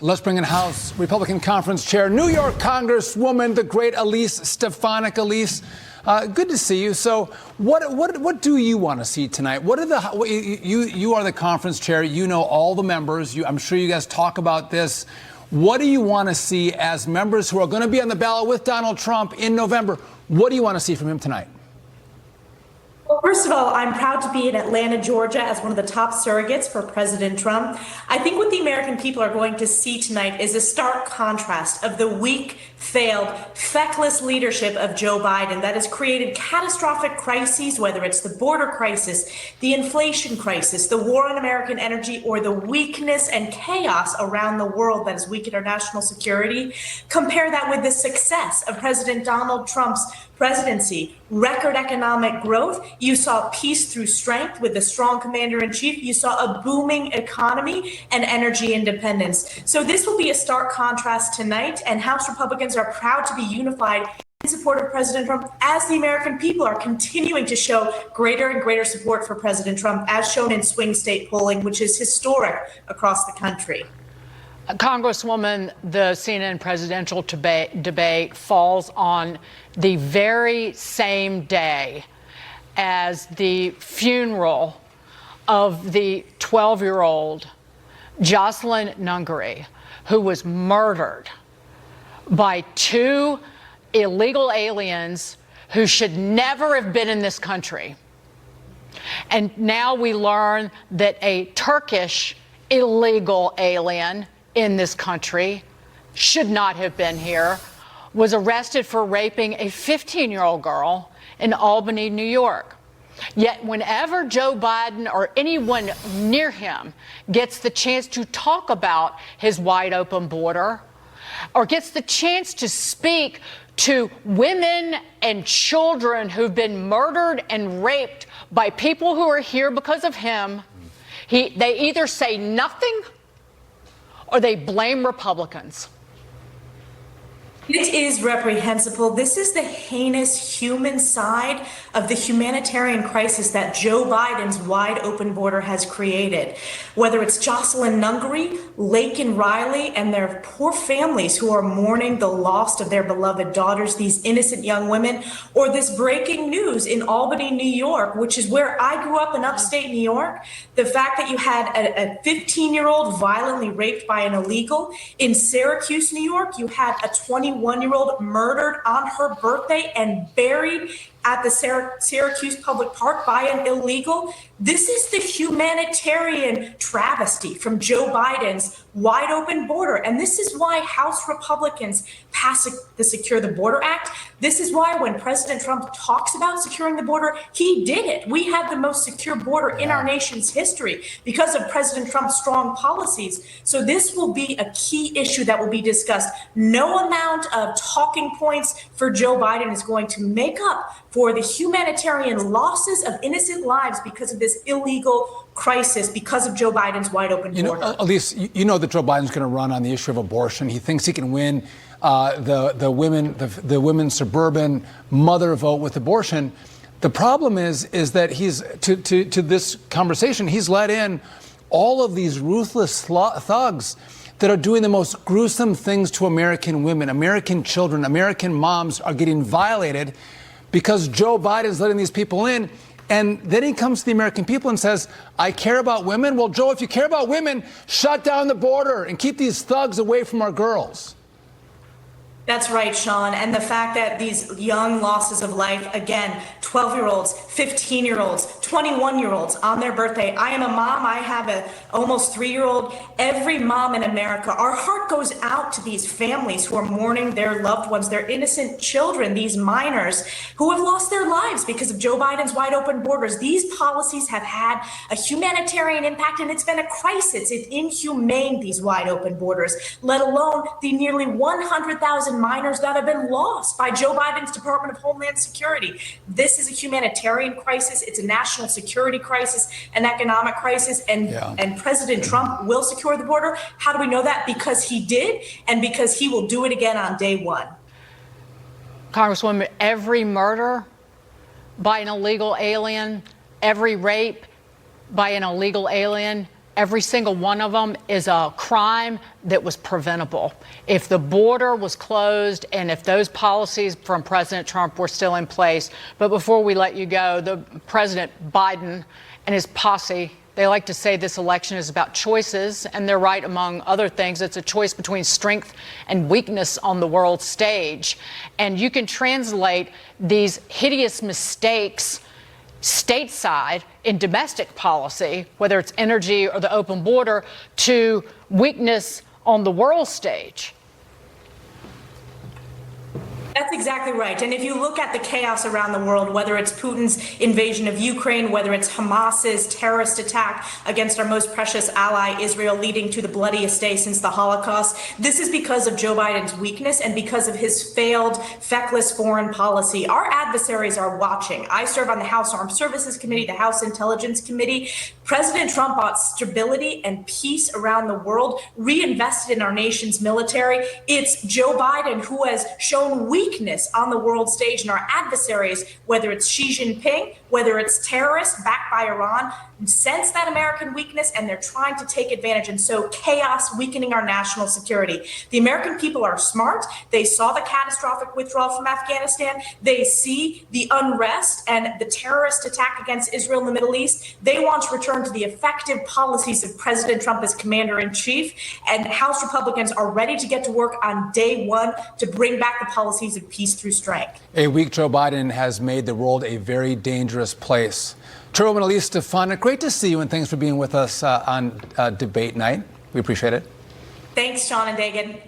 Let's bring in House Republican Conference Chair, New York Congresswoman, the great Elise Stefanik. Elise, good to see you. So, what do you want to see tonight? What are you are the conference chair. You know all the members. I'm sure you guys talk about this. What do you want to see as members who are going to be on the ballot with Donald Trump in November? What do you want to see from him tonight? Well, first of all, I'm proud to be in Atlanta, Georgia, as one of the top surrogates for President Trump. I think what the American people are going to see tonight is a stark contrast of the weak, failed, feckless leadership of Joe Biden that has created catastrophic crises, whether it's the border crisis, the inflation crisis, the war on American energy, or the weakness and chaos around the world that has weakened our national security. Compare that with the success of President Donald Trump's presidency, record economic growth. You saw peace through strength with the strong commander-in-chief. You saw a booming economy and energy independence. So this will be a stark contrast tonight, and House Republicans are proud to be unified in support of President Trump as the American people are continuing to show greater and greater support for President Trump, as shown in swing state polling, which is historic across the country. Congresswoman, the CNN presidential debate falls on the very same day as the funeral of the 12-year-old Jocelyn Nungary, who was murdered by two illegal aliens who should never have been in this country. And now we learn that a Turkish illegal alien in this country should not have been here, was arrested for raping a 15-year-old girl in Albany, New York. Yet whenever Joe Biden or anyone near him gets the chance to talk about his wide open border or gets the chance to speak to women and children who've been murdered and raped by people who are here because of him, they either say nothing or they blame Republicans. It is reprehensible. This is the heinous human side of the humanitarian crisis that Joe Biden's wide open border has created. Whether it's Jocelyn Nungary, Laken Riley, and their poor families who are mourning the loss of their beloved daughters, these innocent young women, or this breaking news in Albany, New York, which is where I grew up in upstate New York. The fact that you had a 15-year-old violently raped by an illegal. In Syracuse, New York, you had a 21-year-old murdered on her birthday and buried at the Syracuse Public Park by an illegal. This is the humanitarian travesty from Joe Biden's wide open border. And this is why House Republicans passed the Secure the Border Act. This is why when President Trump talks about securing the border, he did it. We have the most secure border in our nation's history because of President Trump's strong policies. So this will be a key issue that will be discussed. No amount of talking points for Joe Biden is going to make up for the humanitarian losses of innocent lives because of this illegal crisis, because of Joe Biden's wide open border. Elise, you know that Joe Biden's going to run on the issue of abortion. He thinks he can win the women's suburban mother vote with abortion. The problem is that he's to this conversation, he's let in all of these ruthless thugs that are doing the most gruesome things to American women, American children, American moms are getting violated because Joe Biden's letting these people in. And then he comes to the American people and says, I care about women. Well, Joe, if you care about women, shut down the border and keep these thugs away from our girls. That's right, Sean. And the fact that these young losses of life, again, 12-year-olds, 15-year-olds, 21-year-olds on their birthday. I am a mom. I have an almost 3-year-old. Every mom in America, our heart goes out to these families who are mourning their loved ones, their innocent children, these minors who have lost their lives because of Joe Biden's wide open borders. These policies have had a humanitarian impact, and it's been a crisis. It's inhumane, these wide open borders, let alone the nearly 100,000 minors that have been lost by Joe Biden's Department of Homeland Security. This is a humanitarian crisis. It's a national security crisis, an economic crisis, and President Trump will secure the border. How do we know that? Because he did, and because he will do it again on day one. Congresswoman, every murder by an illegal alien, every rape by an illegal alien, every single one of them is a crime that was preventable. If the border was closed and if those policies from President Trump were still in place. But before we let you go, the President Biden and his posse, they like to say this election is about choices, and they're right among other things. It's a choice between strength and weakness on the world stage. And you can translate these hideous mistakes stateside in domestic policy, whether it's energy or the open border, to weakness on the world stage. That's exactly right. And if you look at the chaos around the world, whether it's Putin's invasion of Ukraine, whether it's Hamas's terrorist attack against our most precious ally, Israel, leading to the bloodiest day since the Holocaust, this is because of Joe Biden's weakness and because of his failed, feckless foreign policy. Our adversaries are watching. I serve on the House Armed Services Committee, the House Intelligence Committee. President Trump brought stability and peace around the world, reinvested in our nation's military. It's Joe Biden who has shown weakness on the world stage, and our adversaries, whether it's Xi Jinping, whether it's terrorists backed by Iran, sense that American weakness and they're trying to take advantage and sow chaos, weakening our national security. The American people are smart. They saw the catastrophic withdrawal from Afghanistan. They see the unrest and the terrorist attack against Israel in the Middle East. They want to return to the effective policies of President Trump as commander-in-chief, and House Republicans are ready to get to work on day one to bring back the policies of peace through strength. A weak Joe Biden has made the world a very dangerous place. Chairwoman Elise Stefanik, great to see you, and thanks for being with us on debate night. We appreciate it. Thanks, Sean and Dagan.